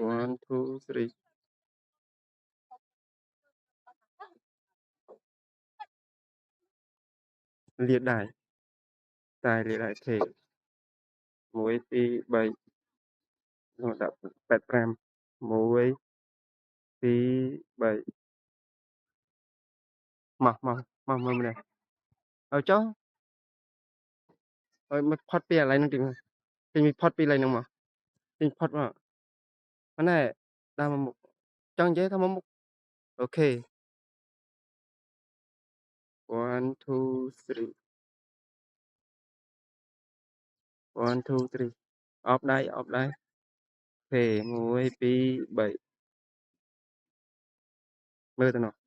One, two, three. Liệt đài. Tài liệt đài thể. Muối tí bảy. Nó đập 8 gram. Muối tí bảy. Mà này. Ở chỗ. Ơi,มันพอดเปียอะไรนั่นจริงเป็นมีพอดปีอะไรนั่งมาเป็นพอดว่ามันแน่ดามามุกจังเจ๊ทำมามุกโอเค one two three one two three off đây โอเคមួយពីរបីមើលទៅនោះ